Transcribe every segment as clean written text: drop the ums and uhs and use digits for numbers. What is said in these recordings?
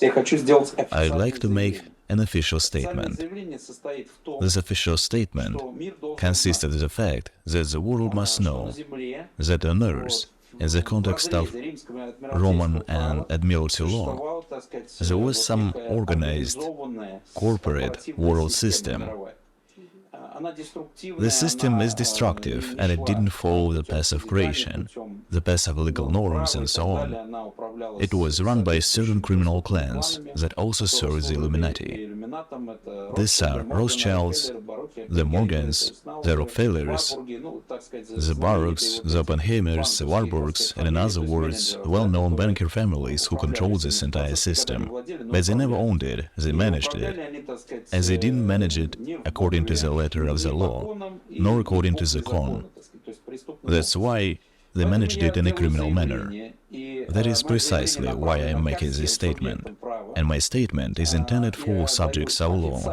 I'd like to make an official statement. This official statement consists of the fact that the world must know that on Earth, in the context of Roman and Admiralty law, there was some organized corporate world system. The system is destructive, and it didn't follow the path of creation, the path of legal norms and so on. It was run by certain criminal clans that also served the Illuminati. These are Rothschilds, the Morgans, the Rockefellers, the Baruchs, the Oppenheimers, the Warburgs, and in other words, well-known banker families who controlled this entire system. But they never owned it, they managed it. As they didn't manage it according to the letter of the law, nor according to the Quran. That's why they managed it in a criminal manner. That is precisely why I am making this statement. And my statement is intended for subjects of law.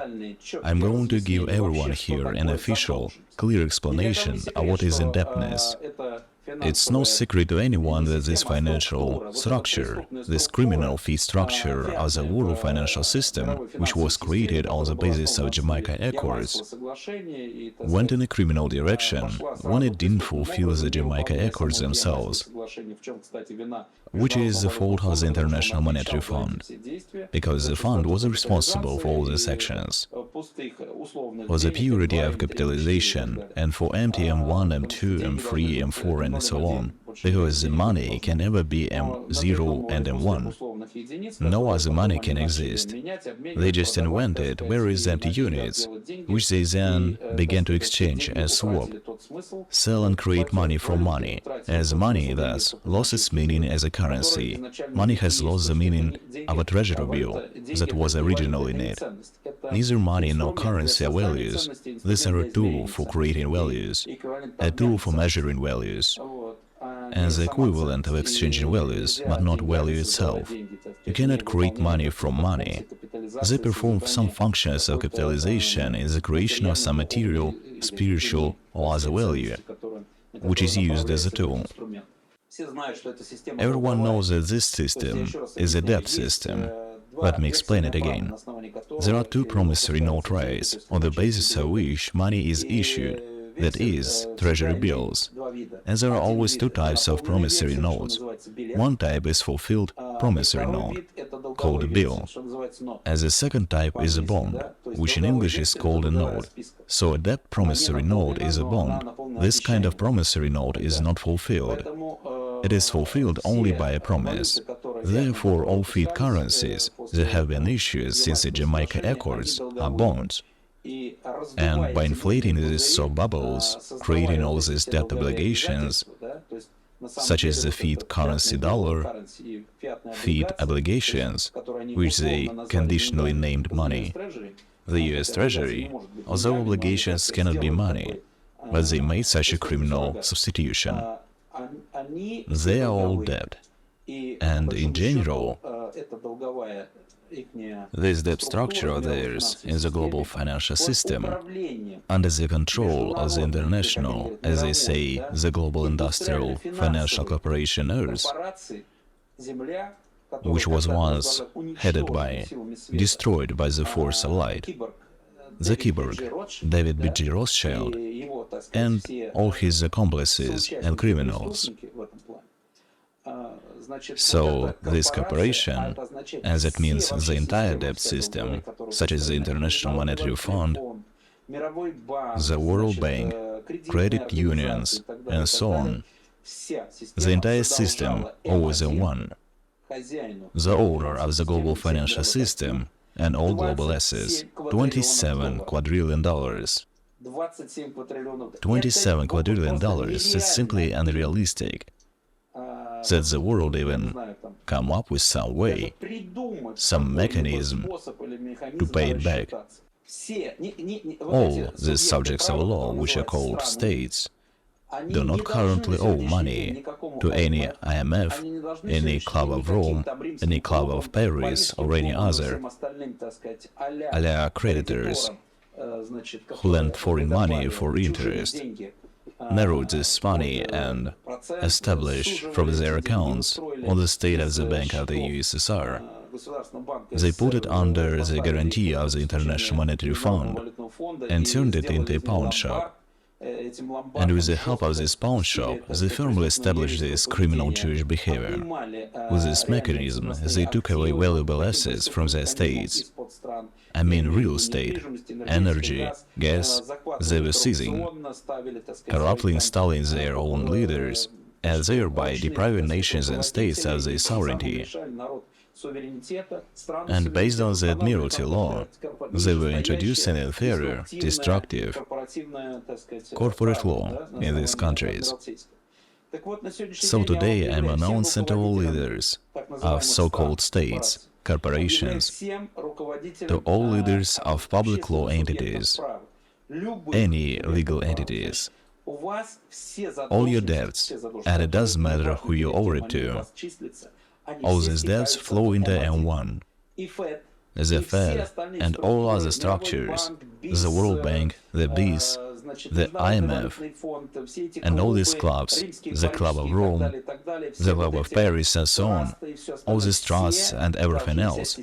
I'm going to give everyone here an official, clear explanation of what is indebtedness. It's no secret to anyone that this financial structure, this criminal fee structure of the world financial system, which was created on the basis of Jamaica Accords, went in a criminal direction when it didn't fulfill the Jamaica Accords themselves, which is the fault of the International Monetary Fund, because the fund was responsible for all these actions, for the purity of capitalization, and for M1, M2, M3, M4, and so on, because the money can never be M0 and M1. No other money can exist. They just invented various empty units, which they then began to exchange as swap, sell and create money from money, as money thus lost its meaning as a currency. Money has lost the meaning of a treasury bill that was originally in it. Neither money nor currency are values. These are a tool for creating values, a tool for measuring values, and the equivalent of exchanging values, but not value itself. You cannot create money from money. They perform some functions of capitalization in the creation of some material, spiritual, or other value, which is used as a tool. Everyone knows that this system is a debt system. Let me explain it again. There are two promissory note rights, on the basis of which money is issued, that is, treasury bills. And there are always two types of promissory notes. One type is fulfilled promissory note, called a bill, and the second type is a bond, which in English is called a note. So a debt promissory note is a bond. This kind of promissory note is not fulfilled. It is fulfilled only by a promise. Therefore, all fiat currencies that have been issued since the Jamaica Accords are bonds. And by inflating these soap bubbles, creating all these debt obligations, such as the fiat currency dollar, fiat obligations, which they conditionally named money, the US Treasury, although obligations cannot be money, but they made such a criminal substitution. They are all debt, and in general, this debt structure of theirs in the global financial system, under the control of the international, as they say, the global industrial financial corporation Earth, which was once headed by, destroyed by the force of light, the cyborg, David B.G. Rothschild, and all his accomplices and criminals. So, this corporation, and that means the entire debt system, such as the International Monetary Fund, the World Bank, credit unions, and so on, the entire system owes a one, the owner of the global financial system and all global assets, $27 quadrillion. $27 quadrillion is simply unrealistic. That the world even come up with some way, some mechanism to pay it back. All the subjects of law, which are called states, do not currently owe money to any IMF, any Club of Rome, any Club of Paris, or any other, a la creditors who lend foreign money for interest, narrow this money and establish from their accounts on the state of the Bank of the USSR. They put it under the guarantee of the International Monetary Fund and turned it into a pawn shop. And with the help of this pawn shop, they firmly established this criminal Jewish behavior. With this mechanism, they took away valuable assets from their states. I mean real estate, energy, gas, they were seizing, corruptly installing their own leaders, and thereby depriving nations and states of their sovereignty. And based on the Admiralty law, they were introducing inferior, destructive, corporate law in these countries. So today I am announcing to all leaders of so-called states, corporations, to all leaders of public law entities, any legal entities, all your debts, and it doesn't matter who you owe it to, all these debts flow into M1. The Fed and all other structures, the World Bank, the BIS, the IMF, and all these clubs, the Club of Rome, the Club of Paris, and so on, all these trusts and everything else,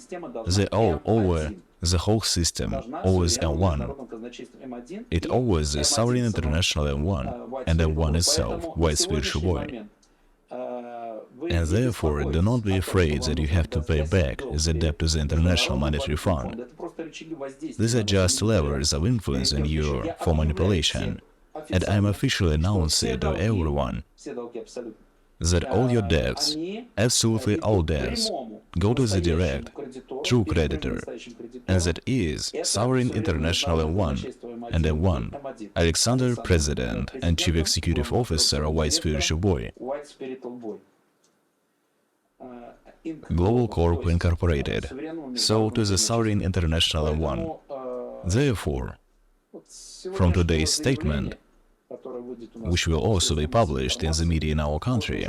they all over the whole system, always M1. It always the sovereign international M1, and M1 itself, white spiritual boy. And therefore, do not be afraid that you have to pay back the debt to the International Monetary Fund. These are just levers of influence on you for manipulation, and I am officially announcing to everyone that all your debts, absolutely all debts, go to the direct, true creditor, and that is Sovereign International M1 and M1, Alexander, President and Chief Executive Officer of White Spiritual Boy, Global Corp Incorporated, so to the Sovereign International M1. Therefore, from today's statement, which will also be published in the media in our country,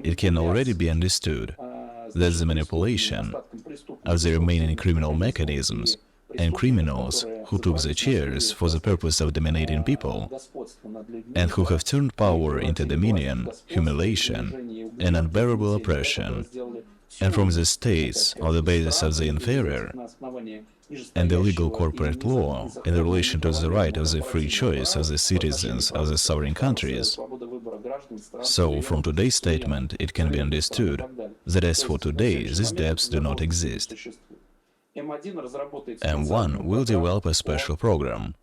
it can already be understood that the manipulation of the remaining criminal mechanisms and criminals who took the chairs for the purpose of dominating people and who have turned power into dominion, humiliation, and unbearable oppression, and from the states on the basis of the inferior and the legal corporate law in relation to the right of the free choice of the citizens of the sovereign countries. So, from today's statement, it can be understood that as for today, these debts do not exist. M1 will develop a special program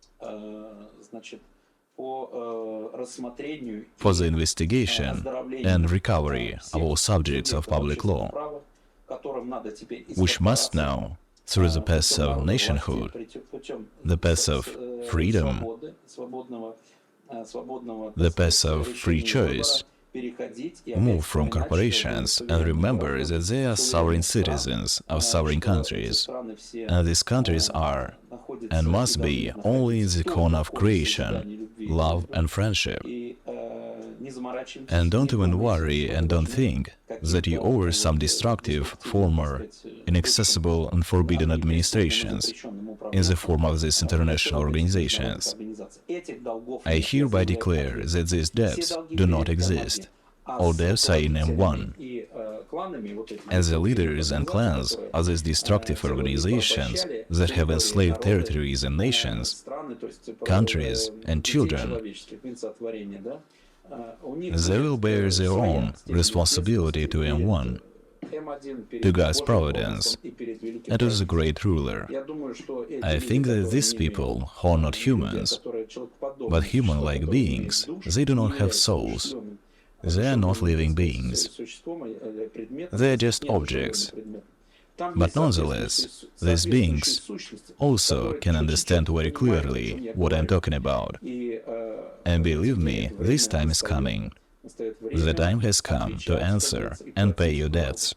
for the investigation and recovery of all subjects of public law, which must now, through the path of nationhood, the path of freedom, the path of free choice, move from corporations and remember that they are sovereign citizens of sovereign countries, and these countries are and must be only in the cone of creation, love and friendship. And don't even worry and don't think that you owe some destructive, former, inaccessible and forbidden administrations in the form of these international organizations. I hereby declare that these debts do not exist. All debts are in M1. As the leaders and clans of these destructive organizations that have enslaved territories and nations, countries and children, they will bear their own responsibility to M1, to God's providence, and to the great ruler. I think that these people, who are not humans, but human-like beings, they do not have souls. They are not living beings. They are just objects. But nonetheless, these beings also can understand very clearly what I'm talking about. And believe me, this time is coming. The time has come to answer and pay your debts.